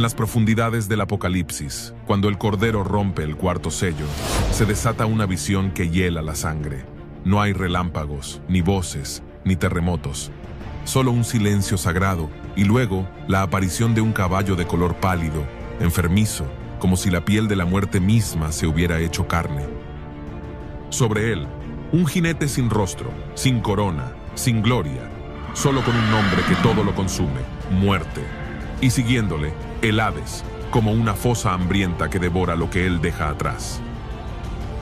las profundidades del Apocalipsis, cuando el Cordero rompe el cuarto sello, se desata una visión que hiela la sangre. No hay relámpagos, ni voces, ni terremotos. Solo un silencio sagrado, y luego la aparición de un caballo de color pálido, enfermizo, como si la piel de la muerte misma se hubiera hecho carne. Sobre él, un jinete sin rostro, sin corona, sin gloria, solo con un nombre que todo lo consume: muerte. Y siguiéndole, el Hades, como una fosa hambrienta que devora lo que él deja atrás.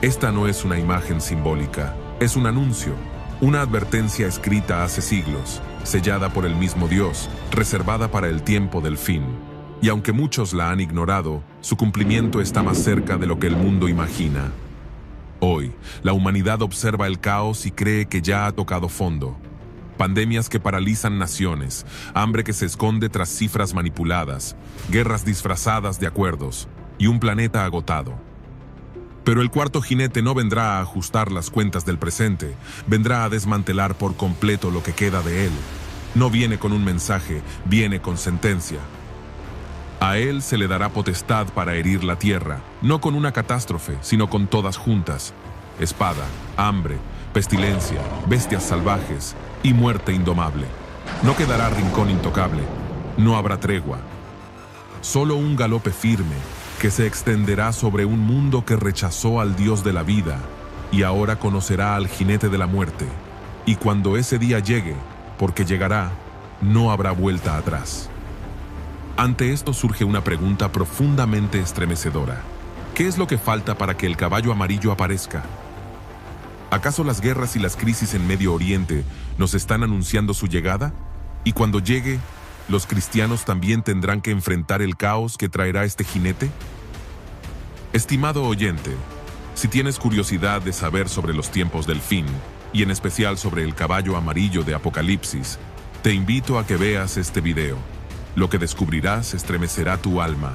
Esta no es una imagen simbólica, es un anuncio, una advertencia escrita hace siglos, sellada por el mismo Dios, reservada para el tiempo del fin. Y aunque muchos la han ignorado, su cumplimiento está más cerca de lo que el mundo imagina. Hoy, la humanidad observa el caos y cree que ya ha tocado fondo. Pandemias que paralizan naciones, hambre que se esconde tras cifras manipuladas, guerras disfrazadas de acuerdos y un planeta agotado. Pero el cuarto jinete no vendrá a ajustar las cuentas del presente, vendrá a desmantelar por completo lo que queda de él. No viene con un mensaje, viene con sentencia. A él se le dará potestad para herir la tierra, no con una catástrofe, sino con todas juntas: espada, hambre, pestilencia, bestias salvajes y muerte indomable. No quedará rincón intocable, no habrá tregua. Solo un galope firme que se extenderá sobre un mundo que rechazó al Dios de la vida y ahora conocerá al jinete de la muerte. Y cuando ese día llegue, porque llegará, no habrá vuelta atrás. Ante esto surge una pregunta profundamente estremecedora. ¿Qué es lo que falta para que el caballo amarillo aparezca? ¿Acaso las guerras y las crisis en Medio Oriente nos están anunciando su llegada? Y cuando llegue, ¿los cristianos también tendrán que enfrentar el caos que traerá este jinete? Estimado oyente, si tienes curiosidad de saber sobre los tiempos del fin, y en especial sobre el caballo amarillo de Apocalipsis, te invito a que veas este video. Lo que descubrirás estremecerá tu alma.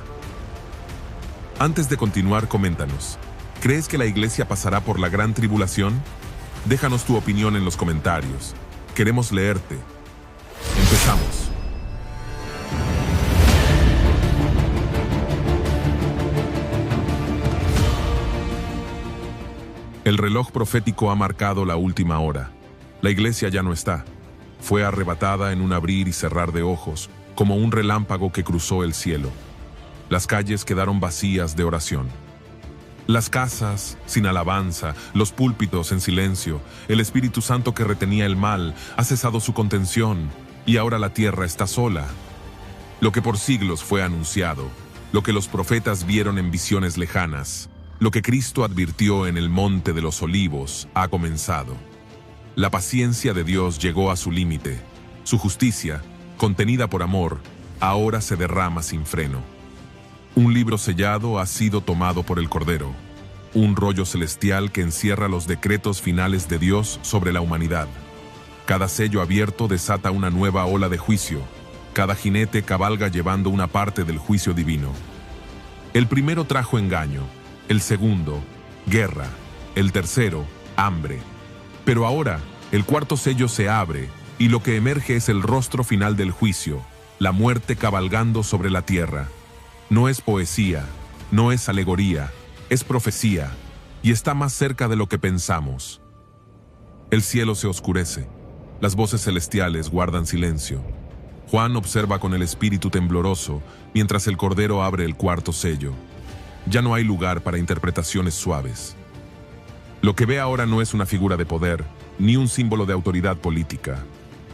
Antes de continuar, coméntanos: ¿crees que la iglesia pasará por la gran tribulación? Déjanos tu opinión en los comentarios. Queremos leerte. Empezamos. El reloj profético ha marcado la última hora. La iglesia ya no está. Fue arrebatada en un abrir y cerrar de ojos, como un relámpago que cruzó el cielo. Las calles quedaron vacías de oración. Las casas sin alabanza, los púlpitos en silencio, el Espíritu Santo que retenía el mal ha cesado su contención y ahora la tierra está sola. Lo que por siglos fue anunciado, lo que los profetas vieron en visiones lejanas, lo que Cristo advirtió en el Monte de los Olivos ha comenzado. La paciencia de Dios llegó a su límite. Su justicia, contenida por amor, ahora se derrama sin freno. Un libro sellado ha sido tomado por el Cordero, un rollo celestial que encierra los decretos finales de Dios sobre la humanidad. Cada sello abierto desata una nueva ola de juicio. Cada jinete cabalga llevando una parte del juicio divino. El primero trajo engaño, el segundo, guerra, el tercero, hambre. Pero ahora, el cuarto sello se abre, y lo que emerge es el rostro final del juicio, la muerte cabalgando sobre la tierra. No es poesía, no es alegoría, es profecía, y está más cerca de lo que pensamos. El cielo se oscurece, las voces celestiales guardan silencio. Juan observa con el espíritu tembloroso, mientras el Cordero abre el cuarto sello. Ya no hay lugar para interpretaciones suaves. Lo que ve ahora no es una figura de poder, ni un símbolo de autoridad política.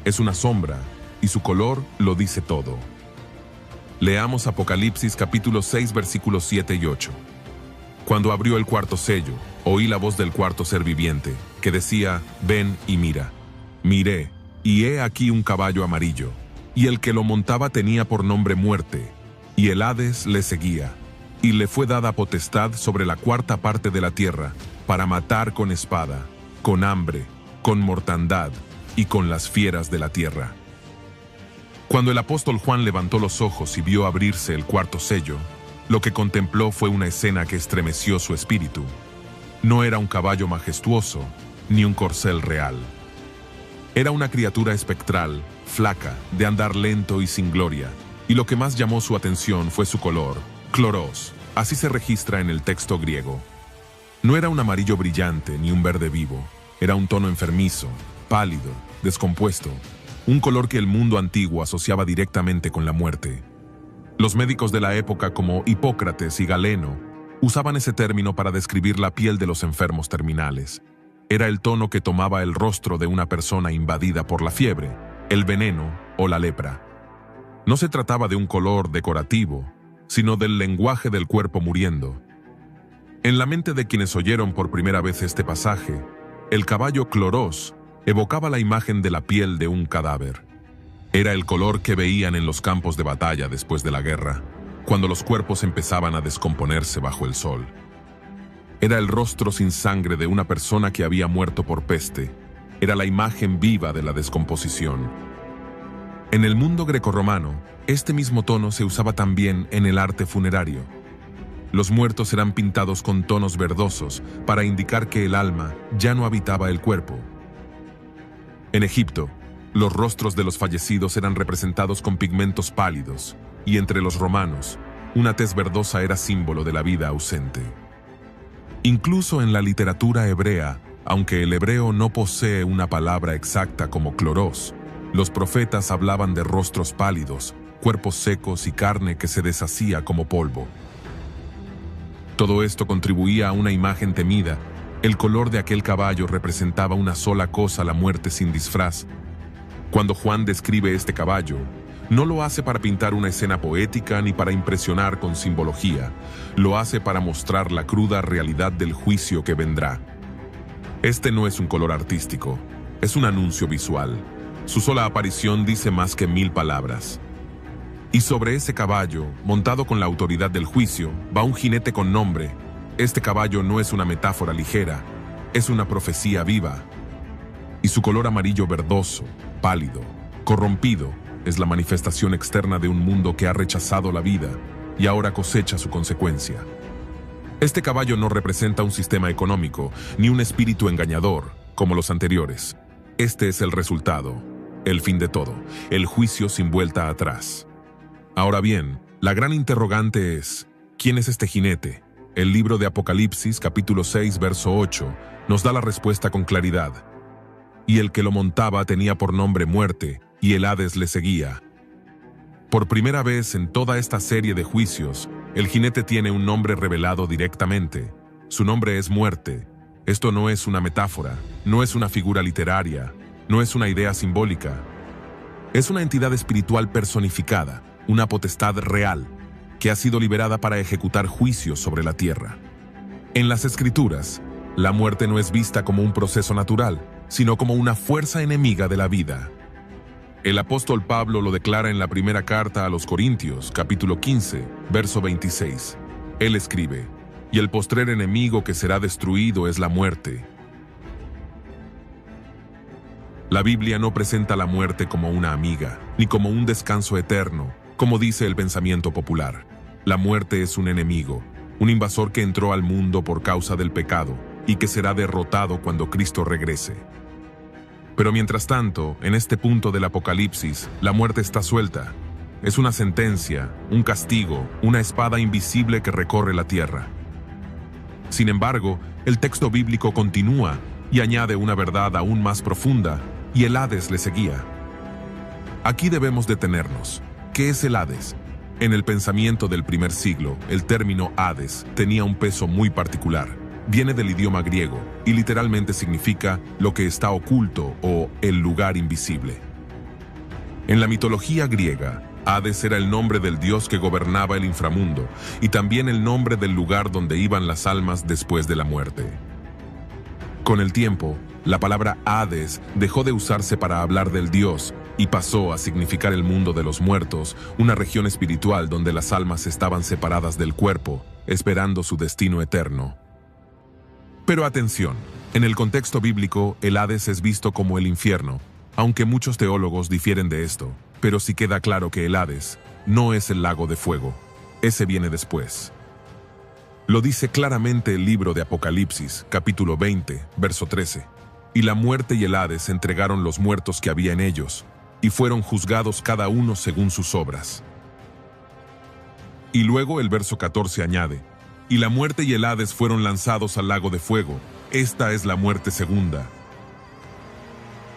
Es una sombra, y su color lo dice todo. Leamos Apocalipsis capítulo 6 versículos 7 y 8. Cuando abrió el cuarto sello, oí la voz del cuarto ser viviente, que decía: ven y mira. Miré, y he aquí un caballo amarillo, y el que lo montaba tenía por nombre Muerte, y el Hades le seguía, y le fue dada potestad sobre la cuarta parte de la tierra, para matar con espada, con hambre, con mortandad, y con las fieras de la tierra. Cuando el apóstol Juan levantó los ojos y vio abrirse el cuarto sello, lo que contempló fue una escena que estremeció su espíritu. No era un caballo majestuoso, ni un corcel real. Era una criatura espectral, flaca, de andar lento y sin gloria, Y lo que más llamó su atención fue su color, cloros, así se registra en el texto griego. No era un amarillo brillante ni un verde vivo, era un tono enfermizo, pálido, descompuesto, un color que el mundo antiguo asociaba directamente con la muerte. Los médicos de la época como Hipócrates y Galeno usaban ese término para describir la piel de los enfermos terminales. Era el tono que tomaba el rostro de una persona invadida por la fiebre, el veneno o la lepra. No se trataba de un color decorativo, sino del lenguaje del cuerpo muriendo. En la mente de quienes oyeron por primera vez este pasaje, el caballo cloros evocaba la imagen de la piel de un cadáver. Era el color que veían en los campos de batalla después de la guerra, cuando los cuerpos empezaban a descomponerse bajo el sol. Era el rostro sin sangre de una persona que había muerto por peste. Era la imagen viva de la descomposición. En el mundo grecorromano, este mismo tono se usaba también en el arte funerario. Los muertos eran pintados con tonos verdosos para indicar que el alma ya no habitaba el cuerpo. En Egipto, los rostros de los fallecidos eran representados con pigmentos pálidos, y entre los romanos, una tez verdosa era símbolo de la vida ausente. Incluso en la literatura hebrea, aunque el hebreo no posee una palabra exacta como cloros, los profetas hablaban de rostros pálidos, cuerpos secos y carne que se deshacía como polvo. Todo esto contribuía a una imagen temida. El color de aquel caballo representaba una sola cosa, la muerte sin disfraz. Cuando Juan describe este caballo, no lo hace para pintar una escena poética ni para impresionar con simbología, lo hace para mostrar la cruda realidad del juicio que vendrá. Este no es un color artístico, es un anuncio visual. Su sola aparición dice más que 1000 palabras. Y sobre ese caballo, montado con la autoridad del juicio, va un jinete con nombre. Este caballo no es una metáfora ligera, es una profecía viva. Y su color amarillo verdoso, pálido, corrompido, es la manifestación externa de un mundo que ha rechazado la vida y ahora cosecha su consecuencia. Este caballo no representa un sistema económico, ni un espíritu engañador, como los anteriores. Este es el resultado, el fin de todo, el juicio sin vuelta atrás. Ahora bien, la gran interrogante es, ¿quién es este jinete? El libro de Apocalipsis, capítulo 6, verso 8, nos da la respuesta con claridad. Y el que lo montaba tenía por nombre Muerte, y el Hades le seguía. Por primera vez en toda esta serie de juicios, el jinete tiene un nombre revelado directamente. Su nombre es Muerte. Esto no es una metáfora, no es una figura literaria, no es una idea simbólica. Es una entidad espiritual personificada, una potestad real, que ha sido liberada para ejecutar juicios sobre la tierra. En las Escrituras, la muerte no es vista como un proceso natural, sino como una fuerza enemiga de la vida. El apóstol Pablo lo declara en la primera carta a los Corintios, capítulo 15, verso 26. Él escribe, «Y el postrer enemigo que será destruido es la muerte». La Biblia no presenta la muerte como una amiga, ni como un descanso eterno, como dice el pensamiento popular. La muerte es un enemigo, un invasor que entró al mundo por causa del pecado y que será derrotado cuando Cristo regrese. Pero mientras tanto, en este punto del Apocalipsis, la muerte está suelta. Es una sentencia, un castigo, una espada invisible que recorre la tierra. Sin embargo, el texto bíblico continúa y añade una verdad aún más profunda, y el Hades le seguía. Aquí debemos detenernos. ¿Qué es el Hades? En el pensamiento del primer siglo, el término Hades tenía un peso muy particular. Viene del idioma griego y literalmente significa lo que está oculto o el lugar invisible. En la mitología griega, Hades era el nombre del dios que gobernaba el inframundo y también el nombre del lugar donde iban las almas después de la muerte. Con el tiempo, la palabra Hades dejó de usarse para hablar del dios y pasó a significar el mundo de los muertos, una región espiritual donde las almas estaban separadas del cuerpo, esperando su destino eterno. Pero atención, en el contexto bíblico, el Hades es visto como el infierno, aunque muchos teólogos difieren de esto, pero sí queda claro que el Hades no es el lago de fuego, ese viene después. Lo dice claramente el libro de Apocalipsis, capítulo 20, verso 13. Y la muerte y el Hades entregaron los muertos que había en ellos, y fueron juzgados cada uno según sus obras. Y luego el verso 14 añade, y la muerte y el Hades fueron lanzados al lago de fuego. Esta es la muerte segunda.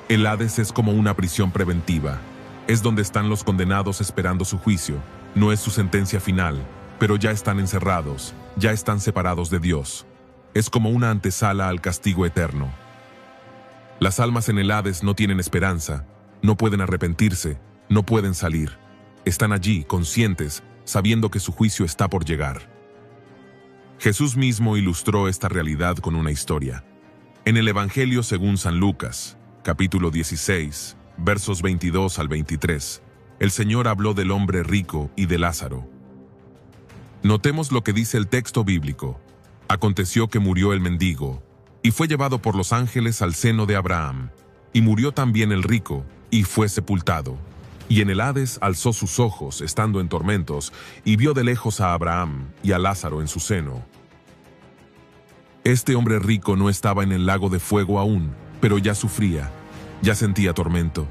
El Hades es como una prisión preventiva. Es donde están los condenados esperando su juicio. No es su sentencia final, pero ya están encerrados, ya están separados de Dios. Es como una antesala al castigo eterno. Las almas en el Hades no tienen esperanza, no pueden arrepentirse, no pueden salir. Están allí, conscientes, sabiendo que su juicio está por llegar. Jesús mismo ilustró esta realidad con una historia. En el Evangelio según San Lucas, capítulo 16, versos 22 al 23, el Señor habló del hombre rico y de Lázaro. Notemos lo que dice el texto bíblico. Aconteció que murió el mendigo, y fue llevado por los ángeles al seno de Abraham, y murió también el rico, y fue sepultado. Y en el Hades alzó sus ojos, estando en tormentos, y vio de lejos a Abraham y a Lázaro en su seno. Este hombre rico no estaba en el lago de fuego aún, pero ya sufría, ya sentía tormento,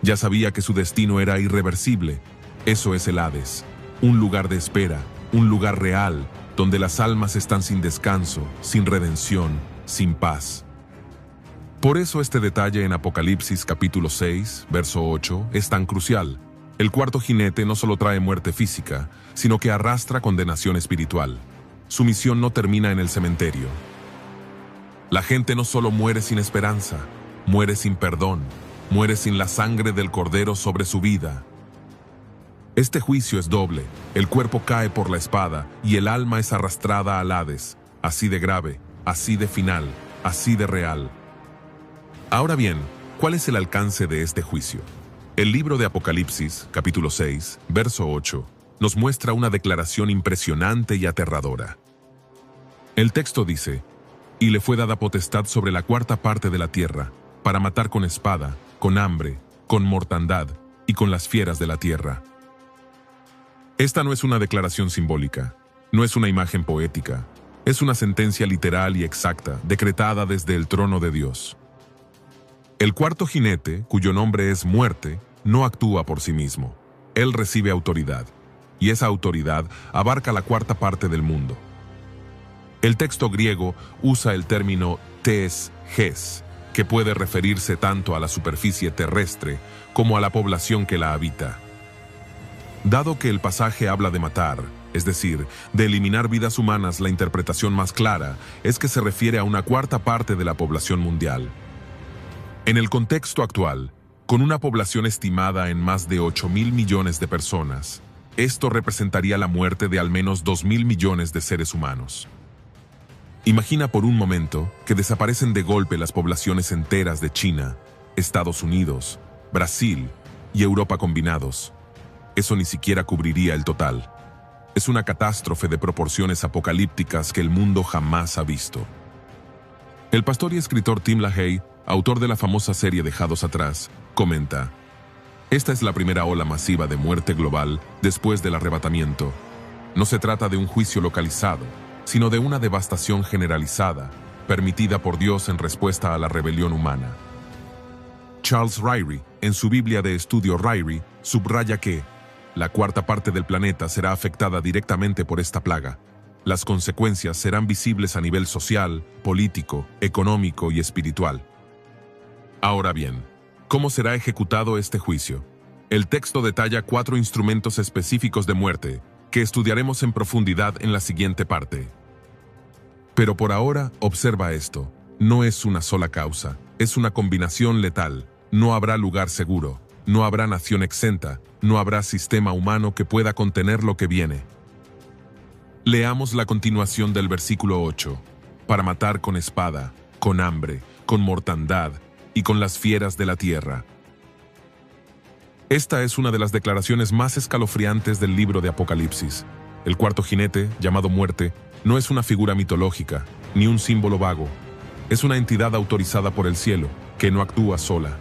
ya sabía que su destino era irreversible. Eso es el Hades, un lugar de espera, un lugar real, donde las almas están sin descanso, sin redención, sin paz. Por eso este detalle en Apocalipsis capítulo 6, verso 8, es tan crucial. El cuarto jinete no solo trae muerte física, sino que arrastra condenación espiritual. Su misión no termina en el cementerio. La gente no solo muere sin esperanza, muere sin perdón, muere sin la sangre del Cordero sobre su vida. Este juicio es doble, el cuerpo cae por la espada y el alma es arrastrada al Hades, así de grave, así de final, así de real. Ahora bien, ¿cuál es el alcance de este juicio? El libro de Apocalipsis, capítulo 6, verso 8, nos muestra una declaración impresionante y aterradora. El texto dice, y le fue dada potestad sobre la cuarta parte de la tierra, para matar con espada, con hambre, con mortandad y con las fieras de la tierra. Esta no es una declaración simbólica, no es una imagen poética, es una sentencia literal y exacta, decretada desde el trono de Dios. El cuarto jinete, cuyo nombre es muerte, no actúa por sí mismo. Él recibe autoridad, y esa autoridad abarca la cuarta parte del mundo. El texto griego usa el término tes ges, que puede referirse tanto a la superficie terrestre como a la población que la habita. Dado que el pasaje habla de matar, es decir, de eliminar vidas humanas, la interpretación más clara es que se refiere a una cuarta parte de la población mundial. En el contexto actual, con una población estimada en más de 8.000 millones de personas, esto representaría la muerte de al menos 2.000 millones de seres humanos. Imagina por un momento que desaparecen de golpe las poblaciones enteras de China, Estados Unidos, Brasil y Europa combinados. Eso ni siquiera cubriría el total. Es una catástrofe de proporciones apocalípticas que el mundo jamás ha visto. El pastor y escritor Tim LaHaye, autor de la famosa serie Dejados Atrás, comenta: esta es la primera ola masiva de muerte global después del arrebatamiento. No se trata de un juicio localizado, sino de una devastación generalizada, permitida por Dios en respuesta a la rebelión humana. Charles Ryrie, en su Biblia de estudio Ryrie, subraya que la cuarta parte del planeta será afectada directamente por esta plaga. Las consecuencias serán visibles a nivel social, político, económico y espiritual. Ahora bien, ¿cómo será ejecutado este juicio? El texto detalla 4 instrumentos específicos de muerte, que estudiaremos en profundidad en la siguiente parte. Pero por ahora, observa esto. No es una sola causa, es una combinación letal. No habrá lugar seguro, no habrá nación exenta, no habrá sistema humano que pueda contener lo que viene. Leamos la continuación del versículo 8. Para matar con espada, con hambre, con mortandad y con las fieras de la tierra. Esta es una de las declaraciones más escalofriantes del libro de Apocalipsis. El cuarto jinete, llamado muerte, no es una figura mitológica, ni un símbolo vago. Es una entidad autorizada por el cielo, que no actúa sola.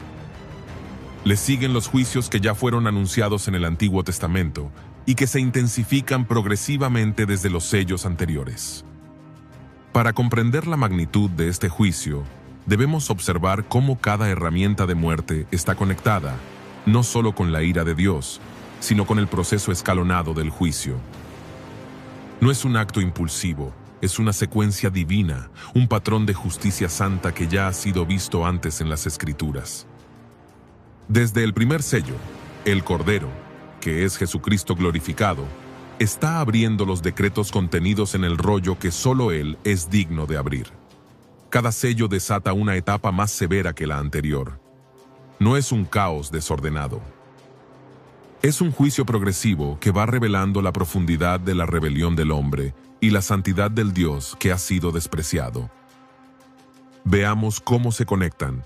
Le siguen los juicios que ya fueron anunciados en el Antiguo Testamento y que se intensifican progresivamente desde los sellos anteriores. Para comprender la magnitud de este juicio, debemos observar cómo cada herramienta de muerte está conectada, no solo con la ira de Dios, sino con el proceso escalonado del juicio. No es un acto impulsivo, es una secuencia divina, un patrón de justicia santa que ya ha sido visto antes en las Escrituras. Desde el primer sello, el Cordero, que es Jesucristo glorificado, está abriendo los decretos contenidos en el rollo que solo Él es digno de abrir. Cada sello desata una etapa más severa que la anterior. No es un caos desordenado. Es un juicio progresivo que va revelando la profundidad de la rebelión del hombre y la santidad del Dios que ha sido despreciado. Veamos cómo se conectan.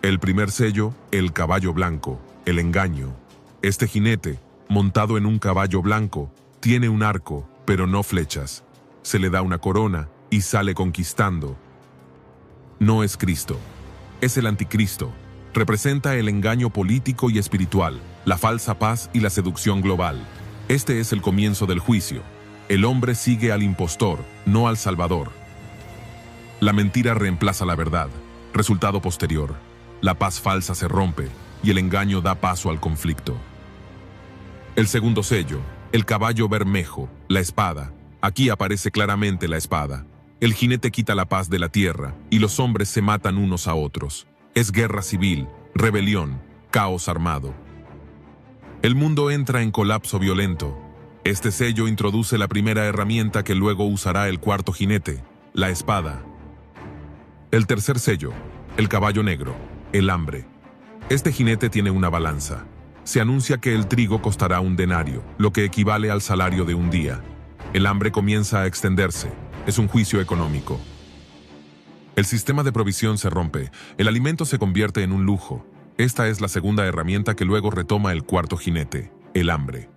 El primer sello, el caballo blanco, el engaño. Este jinete, montado en un caballo blanco, tiene un arco, pero no flechas. Se le da una corona y sale conquistando. No es Cristo, es el anticristo. Representa el engaño político y espiritual, la falsa paz y la seducción global. Este es el comienzo del juicio. El hombre sigue al impostor, no al Salvador. La mentira reemplaza la verdad. Resultado posterior. La paz falsa se rompe y el engaño da paso al conflicto. El segundo sello, el caballo bermejo, la espada. Aquí aparece claramente la espada. El jinete quita la paz de la tierra y los hombres se matan unos a otros. Es guerra civil, rebelión, caos armado. El mundo entra en colapso violento. Este sello introduce la primera herramienta que luego usará el cuarto jinete, la espada. El tercer sello, el caballo negro, el hambre. Este jinete tiene una balanza. Se anuncia que el trigo costará 1 denario, lo que equivale al salario de un día. El hambre comienza a extenderse. Es un juicio económico. El sistema de provisión se rompe. El alimento se convierte en un lujo. Esta es la segunda herramienta que luego retoma el cuarto jinete, el hambre.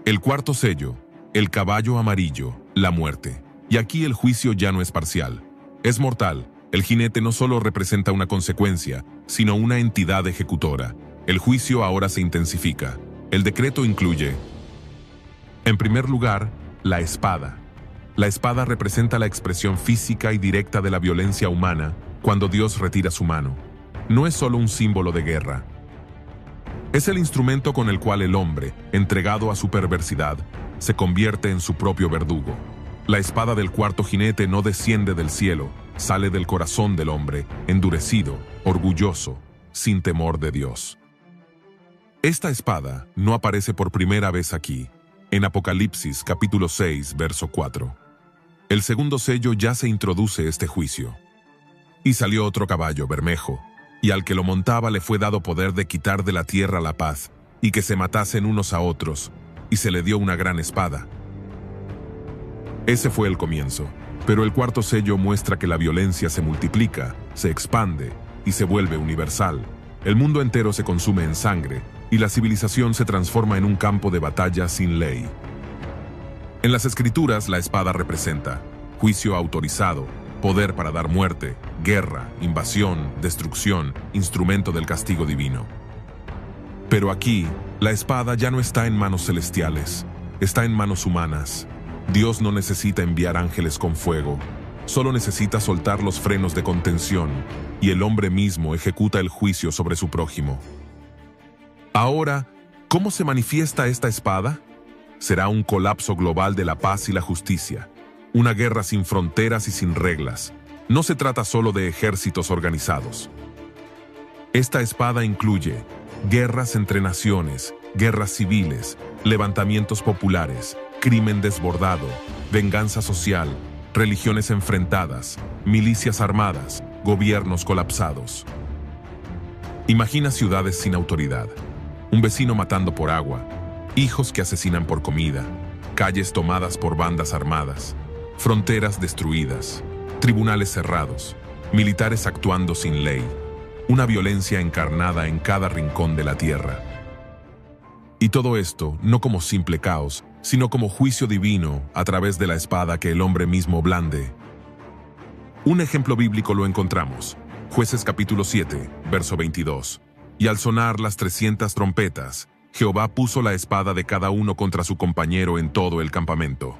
El cuarto sello, el caballo amarillo, la muerte. Y aquí el juicio ya no es parcial. Es mortal. El jinete no solo representa una consecuencia, sino una entidad ejecutora. El juicio ahora se intensifica. El decreto incluye, en primer lugar, la espada. La espada representa la expresión física y directa de la violencia humana cuando Dios retira su mano. No es solo un símbolo de guerra. Es el instrumento con el cual el hombre, entregado a su perversidad, se convierte en su propio verdugo. La espada del cuarto jinete no desciende del cielo, sale del corazón del hombre, endurecido, orgulloso, sin temor de Dios. Esta espada no aparece por primera vez aquí, en Apocalipsis capítulo 6, verso 4. El segundo sello ya se introduce este juicio. Y salió otro caballo bermejo, y al que lo montaba le fue dado poder de quitar de la tierra la paz, y que se matasen unos a otros, y se le dio una gran espada. Ese fue el comienzo, pero el cuarto sello muestra que la violencia se multiplica, se expande y se vuelve universal. El mundo entero se consume en sangre, y la civilización se transforma en un campo de batalla sin ley. En las Escrituras, la espada representa juicio autorizado, poder para dar muerte, guerra, invasión, destrucción, instrumento del castigo divino. Pero aquí, la espada ya no está en manos celestiales, está en manos humanas. Dios no necesita enviar ángeles con fuego, solo necesita soltar los frenos de contención, y el hombre mismo ejecuta el juicio sobre su prójimo. Ahora, ¿cómo se manifiesta esta espada? Será un colapso global de la paz y la justicia, una guerra sin fronteras y sin reglas. No se trata solo de ejércitos organizados. Esta espada incluye guerras entre naciones, guerras civiles, levantamientos populares, crimen desbordado, venganza social, religiones enfrentadas, milicias armadas, gobiernos colapsados. Imagina ciudades sin autoridad, un vecino matando por agua, hijos que asesinan por comida, calles tomadas por bandas armadas, fronteras destruidas, tribunales cerrados, militares actuando sin ley, una violencia encarnada en cada rincón de la tierra. Y todo esto no como simple caos, sino como juicio divino a través de la espada que el hombre mismo blande. Un ejemplo bíblico lo encontramos, Jueces capítulo 7, verso 22. Y al sonar las 300 trompetas, Jehová puso la espada de cada uno contra su compañero en todo el campamento.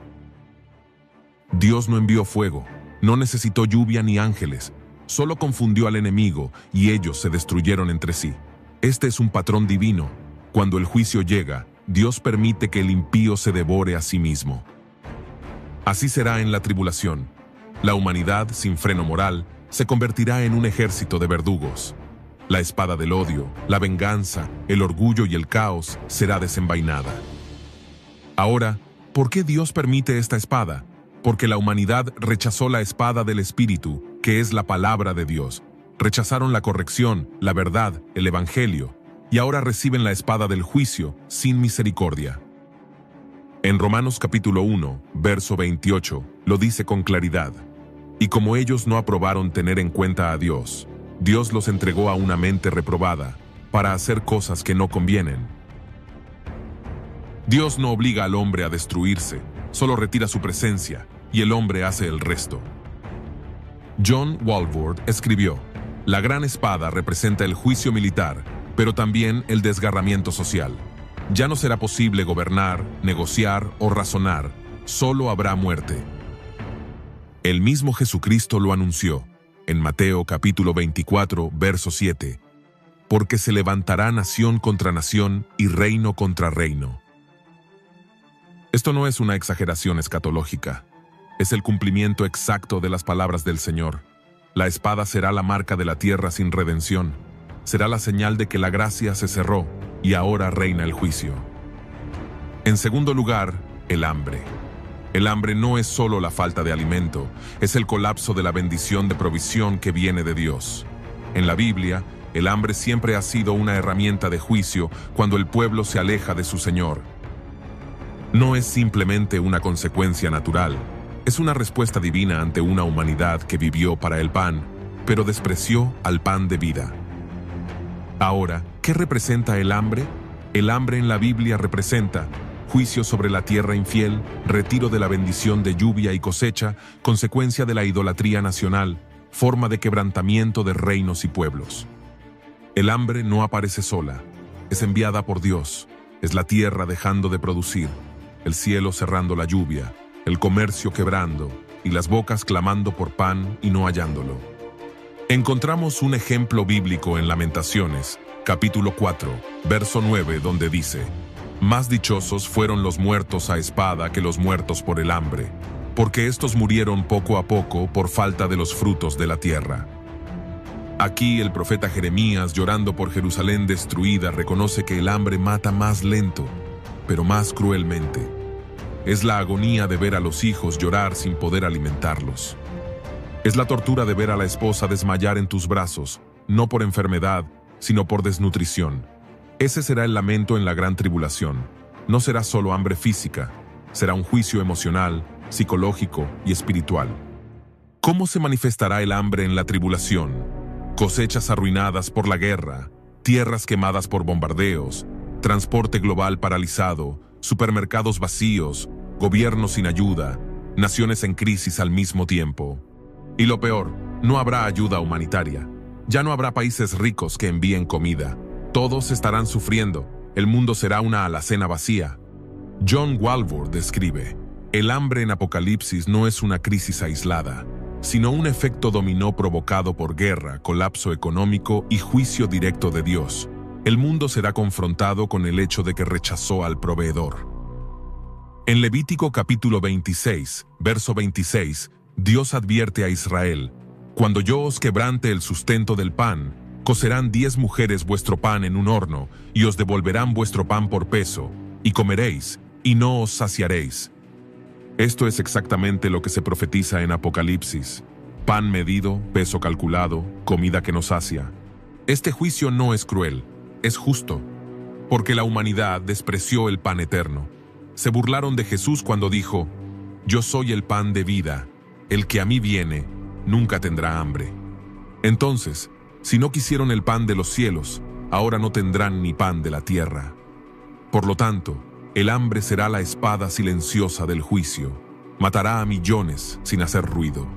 Dios no envió fuego, no necesitó lluvia ni ángeles, solo confundió al enemigo y ellos se destruyeron entre sí. Este es un patrón divino. Cuando el juicio llega, Dios permite que el impío se devore a sí mismo. Así será en la tribulación. La humanidad, sin freno moral, se convertirá en un ejército de verdugos. La espada del odio, la venganza, el orgullo y el caos será desenvainada. Ahora, ¿por qué Dios permite esta espada? Porque la humanidad rechazó la espada del Espíritu, que es la palabra de Dios. Rechazaron la corrección, la verdad, el Evangelio, y ahora reciben la espada del juicio sin misericordia. En Romanos capítulo 1, verso 28, lo dice con claridad. Y como ellos no aprobaron tener en cuenta a Dios, Dios los entregó a una mente reprobada para hacer cosas que no convienen. Dios no obliga al hombre a destruirse, solo retira su presencia y el hombre hace el resto. John Walvoord escribió: la gran espada representa el juicio militar, pero también el desgarramiento social. Ya no será posible gobernar, negociar o razonar, solo habrá muerte. El mismo Jesucristo lo anunció en Mateo capítulo 24, verso 7, porque se levantará nación contra nación y reino contra reino. Esto no es una exageración escatológica, es el cumplimiento exacto de las palabras del Señor. La espada será la marca de la tierra sin redención, será la señal de que la gracia se cerró y ahora reina el juicio. En segundo lugar, el hambre. El hambre no es solo la falta de alimento, es el colapso de la bendición de provisión que viene de Dios. En la Biblia, el hambre siempre ha sido una herramienta de juicio cuando el pueblo se aleja de su Señor. No es simplemente una consecuencia natural, es una respuesta divina ante una humanidad que vivió para el pan, pero despreció al pan de vida. Ahora, ¿qué representa el hambre? El hambre en la Biblia representa juicio sobre la tierra infiel, retiro de la bendición de lluvia y cosecha, consecuencia de la idolatría nacional, forma de quebrantamiento de reinos y pueblos. El hambre no aparece sola, es enviada por Dios, es la tierra dejando de producir, el cielo cerrando la lluvia, el comercio quebrando y las bocas clamando por pan y no hallándolo. Encontramos un ejemplo bíblico en Lamentaciones, capítulo 4, verso 9, donde dice: más dichosos fueron los muertos a espada que los muertos por el hambre, porque estos murieron poco a poco por falta de los frutos de la tierra. Aquí el profeta Jeremías, llorando por Jerusalén destruida, reconoce que el hambre mata más lento, pero más cruelmente. Es la agonía de ver a los hijos llorar sin poder alimentarlos. Es la tortura de ver a la esposa desmayar en tus brazos, no por enfermedad, sino por desnutrición. Ese será el lamento en la gran tribulación. No será solo hambre física, será un juicio emocional, psicológico y espiritual. ¿Cómo se manifestará el hambre en la tribulación? Cosechas arruinadas por la guerra, tierras quemadas por bombardeos, transporte global paralizado, supermercados vacíos, gobiernos sin ayuda, naciones en crisis al mismo tiempo. Y lo peor, no habrá ayuda humanitaria. Ya no habrá países ricos que envíen comida. Todos estarán sufriendo, el mundo será una alacena vacía. John Walvoord describe: el hambre en Apocalipsis no es una crisis aislada, sino un efecto dominó provocado por guerra, colapso económico y juicio directo de Dios. El mundo será confrontado con el hecho de que rechazó al proveedor. En Levítico capítulo 26, verso 26, Dios advierte a Israel: cuando yo os quebrante el sustento del pan, cocerán 10 mujeres vuestro pan en un horno, y os devolverán vuestro pan por peso, y comeréis, y no os saciaréis. Esto es exactamente lo que se profetiza en Apocalipsis: pan medido, peso calculado, comida que no sacia. Este juicio no es cruel, es justo, porque la humanidad despreció el pan eterno. Se burlaron de Jesús cuando dijo: yo soy el pan de vida, el que a mí viene, nunca tendrá hambre. Entonces, si no quisieron el pan de los cielos, ahora no tendrán ni pan de la tierra. Por lo tanto, el hambre será la espada silenciosa del juicio. Matará a millones sin hacer ruido.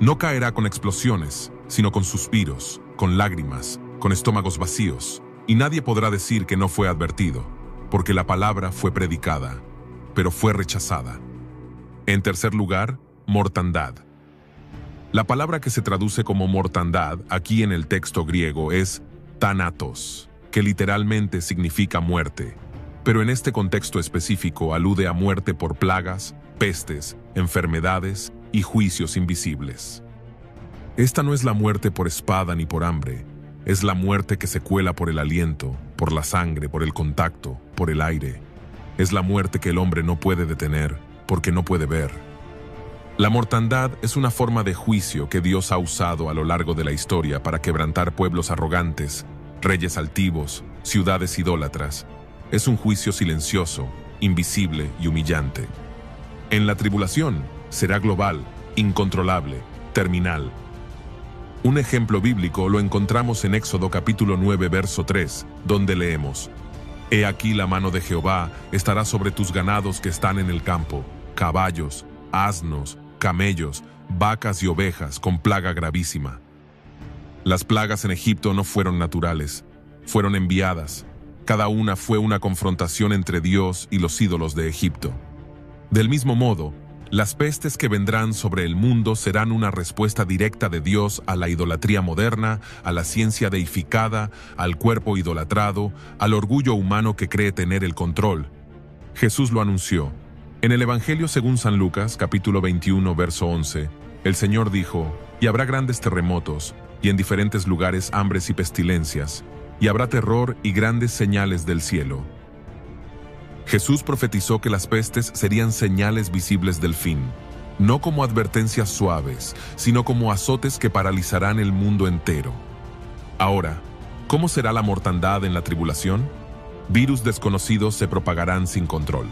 No caerá con explosiones, sino con suspiros, con lágrimas, con estómagos vacíos. Y nadie podrá decir que no fue advertido, porque la palabra fue predicada, pero fue rechazada. En tercer lugar, mortandad. La palabra que se traduce como mortandad aquí en el texto griego es thanatos, que literalmente significa muerte, pero en este contexto específico alude a muerte por plagas, pestes, enfermedades y juicios invisibles. Esta no es la muerte por espada ni por hambre, es la muerte que se cuela por el aliento, por la sangre, por el contacto, por el aire. Es la muerte que el hombre no puede detener, porque no puede ver. La mortandad es una forma de juicio que Dios ha usado a lo largo de la historia para quebrantar pueblos arrogantes, reyes altivos, ciudades idólatras. Es un juicio silencioso, invisible y humillante. En la tribulación será global, incontrolable, terminal. Un ejemplo bíblico lo encontramos en Éxodo capítulo 9, verso 3, donde leemos: He aquí la mano de Jehová estará sobre tus ganados que están en el campo, caballos, asnos, camellos, vacas y ovejas, con plaga gravísima. Las plagas en Egipto no fueron naturales, fueron enviadas. Cada una fue una confrontación entre Dios y los ídolos de Egipto. Del mismo modo, las pestes que vendrán sobre el mundo serán una respuesta directa de Dios a la idolatría moderna, a la ciencia deificada, al cuerpo idolatrado, al orgullo humano que cree tener el control. Jesús lo anunció. En el Evangelio según San Lucas, capítulo 21, verso 11, el Señor dijo: Y habrá grandes terremotos, y en diferentes lugares hambres y pestilencias, y habrá terror y grandes señales del cielo. Jesús profetizó que las pestes serían señales visibles del fin, no como advertencias suaves, sino como azotes que paralizarán el mundo entero. Ahora, ¿cómo será la mortandad en la tribulación? Virus desconocidos se propagarán sin control.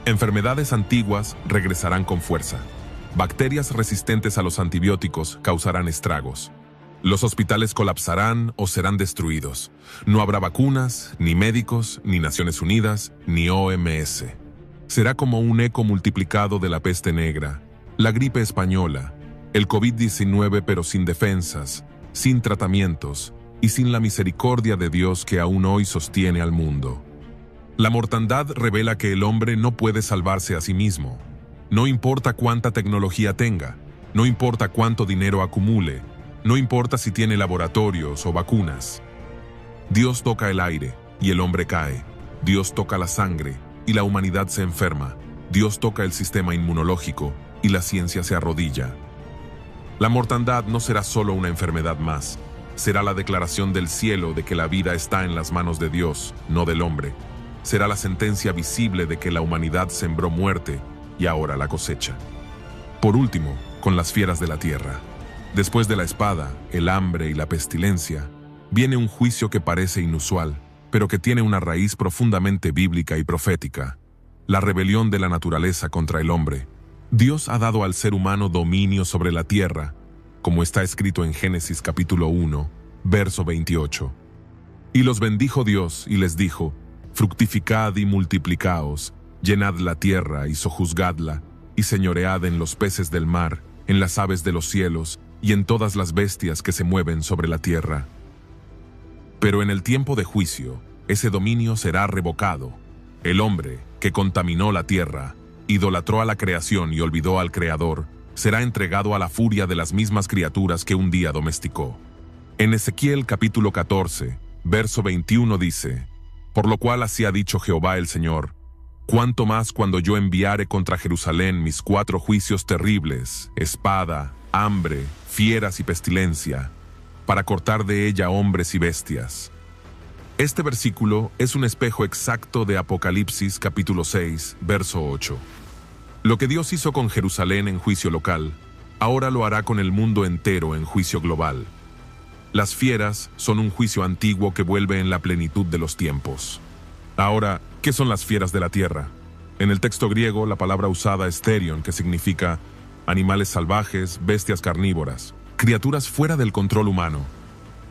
Enfermedades antiguas regresarán con fuerza. Bacterias resistentes a los antibióticos causarán estragos. Los hospitales colapsarán o serán destruidos. No habrá vacunas, ni médicos, ni Naciones Unidas, ni OMS. Será como un eco multiplicado de la peste negra, la gripe española, el COVID-19 pero sin defensas, sin tratamientos y sin la misericordia de Dios que aún hoy sostiene al mundo. La mortandad revela que el hombre no puede salvarse a sí mismo. No importa cuánta tecnología tenga, no importa cuánto dinero acumule, no importa si tiene laboratorios o vacunas. Dios toca el aire y el hombre cae. Dios toca la sangre y la humanidad se enferma. Dios toca el sistema inmunológico y la ciencia se arrodilla. La mortandad no será solo una enfermedad más. Será la declaración del cielo de que la vida está en las manos de Dios, no del hombre. Será la sentencia visible de que la humanidad sembró muerte y ahora la cosecha. Por último, con las fieras de la tierra. Después de la espada, el hambre y la pestilencia, viene un juicio que parece inusual, pero que tiene una raíz profundamente bíblica y profética: la rebelión de la naturaleza contra el hombre. Dios ha dado al ser humano dominio sobre la tierra, como está escrito en Génesis capítulo 1, verso 28. Y los bendijo Dios y les dijo: fructificad y multiplicaos, llenad la tierra y sojuzgadla, y señoread en los peces del mar, en las aves de los cielos, y en todas las bestias que se mueven sobre la tierra. Pero en el tiempo de juicio, ese dominio será revocado. El hombre, que contaminó la tierra, idolatró a la creación y olvidó al Creador, será entregado a la furia de las mismas criaturas que un día domesticó. En Ezequiel capítulo 14, verso 21 dice: Por lo cual así ha dicho Jehová el Señor: cuánto más cuando yo enviare contra Jerusalén mis 4 juicios terribles, espada, hambre, fieras y pestilencia, para cortar de ella hombres y bestias. Este versículo es un espejo exacto de Apocalipsis capítulo 6, verso 8. Lo que Dios hizo con Jerusalén en juicio local, ahora lo hará con el mundo entero en juicio global. Las fieras son un juicio antiguo que vuelve en la plenitud de los tiempos. Ahora, ¿qué son las fieras de la tierra? En el texto griego, la palabra usada es therion, que significa animales salvajes, bestias carnívoras, criaturas fuera del control humano.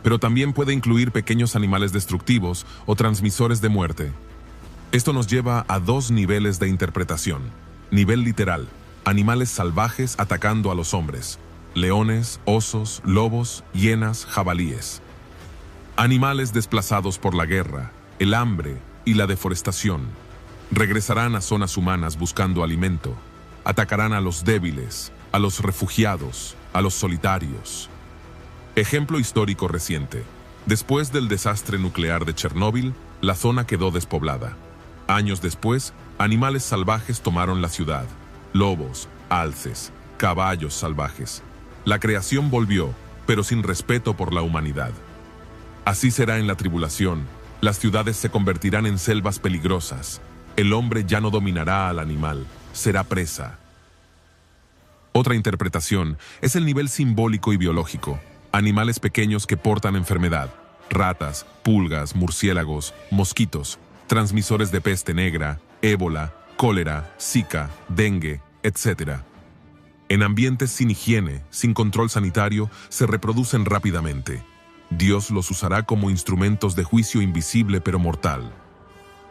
Pero también puede incluir pequeños animales destructivos o transmisores de muerte. Esto nos lleva a 2 niveles de interpretación. Nivel literal: animales salvajes atacando a los hombres. Leones, osos, lobos, hienas, jabalíes. Animales desplazados por la guerra, el hambre y la deforestación. Regresarán a zonas humanas buscando alimento. Atacarán a los débiles, a los refugiados, a los solitarios. Ejemplo histórico reciente. Después del desastre nuclear de Chernóbil, la zona quedó despoblada. Años después, animales salvajes tomaron la ciudad. lobos, alces, caballos salvajes. La creación volvió, pero sin respeto por la humanidad. Así será en la tribulación. Las ciudades se convertirán en selvas peligrosas. El hombre ya no dominará al animal, será presa. Otra interpretación es el nivel simbólico y biológico. Animales pequeños que portan enfermedad. Ratas, pulgas, murciélagos, mosquitos, transmisores de peste negra, ébola, cólera, zika, dengue, etc. En ambientes sin higiene, sin control sanitario, se reproducen rápidamente. Dios los usará como instrumentos de juicio invisible pero mortal.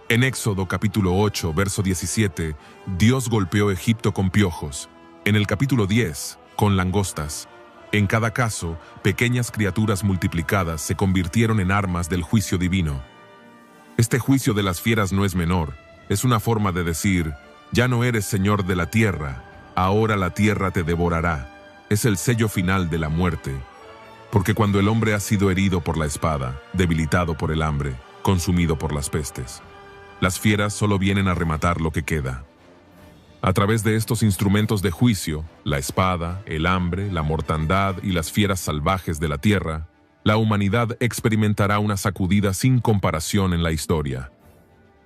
En Éxodo capítulo 8, verso 17, Dios golpeó Egipto con piojos. En el capítulo 10, con langostas. En cada caso, pequeñas criaturas multiplicadas se convirtieron en armas del juicio divino. Este juicio de las fieras no es menor, es una forma de decir, ya no eres señor de la tierra, ahora la tierra te devorará. Es el sello final de la muerte. Porque cuando el hombre ha sido herido por la espada, debilitado por el hambre, consumido por las pestes, las fieras solo vienen a rematar lo que queda. A través de estos instrumentos de juicio, la espada, el hambre, la mortandad y las fieras salvajes de la tierra, la humanidad experimentará una sacudida sin comparación en la historia.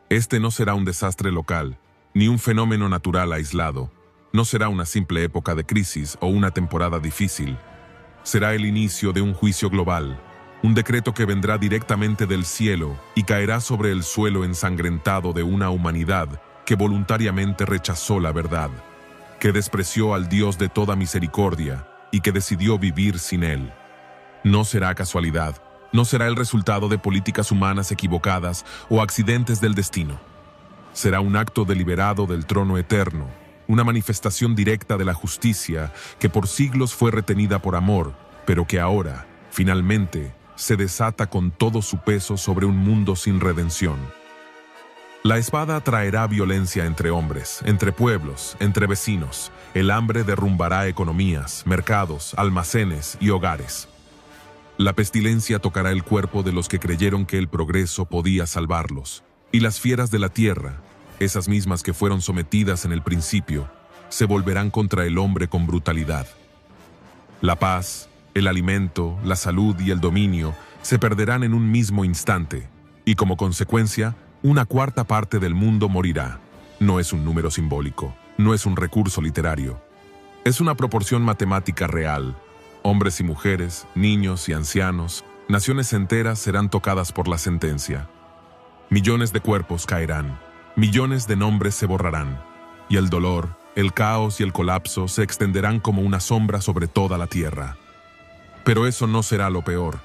Este no será un desastre local, ni un fenómeno natural aislado. No será una simple época de crisis o una temporada difícil. Será el inicio de un juicio global, un decreto que vendrá directamente del cielo y caerá sobre el suelo ensangrentado de una humanidad que voluntariamente rechazó la verdad, que despreció al Dios de toda misericordia y que decidió vivir sin Él. No será casualidad, no será el resultado de políticas humanas equivocadas o accidentes del destino. Será un acto deliberado del trono eterno, una manifestación directa de la justicia que por siglos fue retenida por amor, pero que ahora, finalmente, se desata con todo su peso sobre un mundo sin redención. La espada traerá violencia entre hombres, entre pueblos, entre vecinos. El hambre derrumbará economías, mercados, almacenes y hogares. La pestilencia tocará el cuerpo de los que creyeron que el progreso podía salvarlos. Y las fieras de la tierra, esas mismas que fueron sometidas en el principio, se volverán contra el hombre con brutalidad. La paz, el alimento, la salud y el dominio se perderán en un mismo instante, y como consecuencia, una cuarta parte del mundo morirá. No es un número simbólico, no es un recurso literario. Es una proporción matemática real. Hombres y mujeres, niños y ancianos, naciones enteras serán tocadas por la sentencia. Millones de cuerpos caerán, millones de nombres se borrarán, y el dolor, el caos y el colapso se extenderán como una sombra sobre toda la tierra. Pero eso no será lo peor,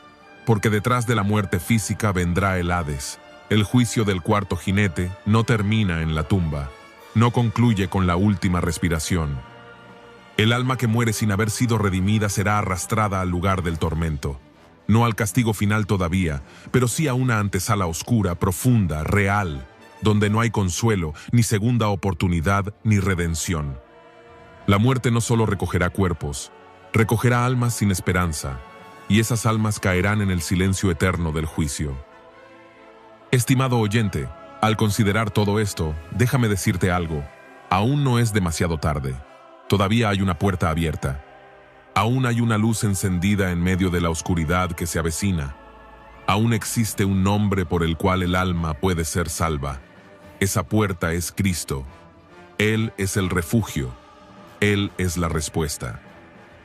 porque detrás de la muerte física vendrá el Hades. El juicio del cuarto jinete no termina en la tumba, no concluye con la última respiración. El alma que muere sin haber sido redimida será arrastrada al lugar del tormento. No al castigo final todavía, pero sí a una antesala oscura, profunda, real, donde no hay consuelo, ni segunda oportunidad, ni redención. La muerte no solo recogerá cuerpos, recogerá almas sin esperanza, y esas almas caerán en el silencio eterno del juicio. Estimado oyente, al considerar todo esto, déjame decirte algo. Aún no es demasiado tarde. Todavía hay una puerta abierta. Aún hay una luz encendida en medio de la oscuridad que se avecina. Aún existe un nombre por el cual el alma puede ser salva. Esa puerta es Cristo. Él es el refugio. Él es la respuesta.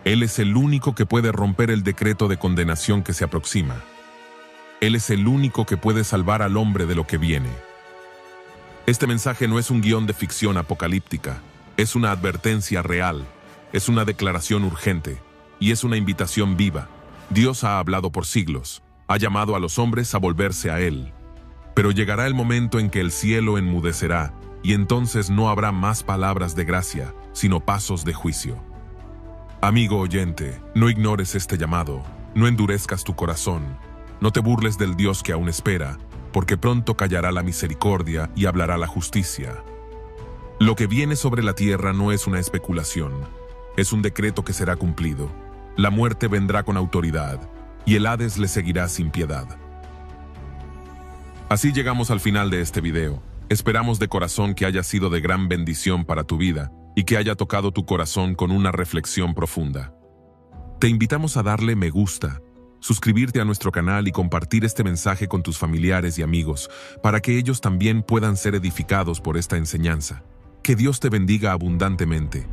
Él es el único que puede romper el decreto de condenación que se aproxima. Él es el único que puede salvar al hombre de lo que viene. Este mensaje no es un guión de ficción apocalíptica, es una advertencia real, es una declaración urgente y es una invitación viva. Dios ha hablado por siglos, ha llamado a los hombres a volverse a Él. Pero llegará el momento en que el cielo enmudecerá y entonces no habrá más palabras de gracia, sino pasos de juicio. Amigo oyente, no ignores este llamado, no endurezcas tu corazón. No te burles del Dios que aún espera, porque pronto callará la misericordia y hablará la justicia. Lo que viene sobre la tierra no es una especulación, es un decreto que será cumplido. La muerte vendrá con autoridad, y el Hades le seguirá sin piedad. Así llegamos al final de este video. Esperamos de corazón que haya sido de gran bendición para tu vida. y que haya tocado tu corazón con una reflexión profunda. Te invitamos a darle me gusta, suscribirte a nuestro canal y compartir este mensaje con tus familiares y amigos para que ellos también puedan ser edificados por esta enseñanza. Que Dios te bendiga abundantemente.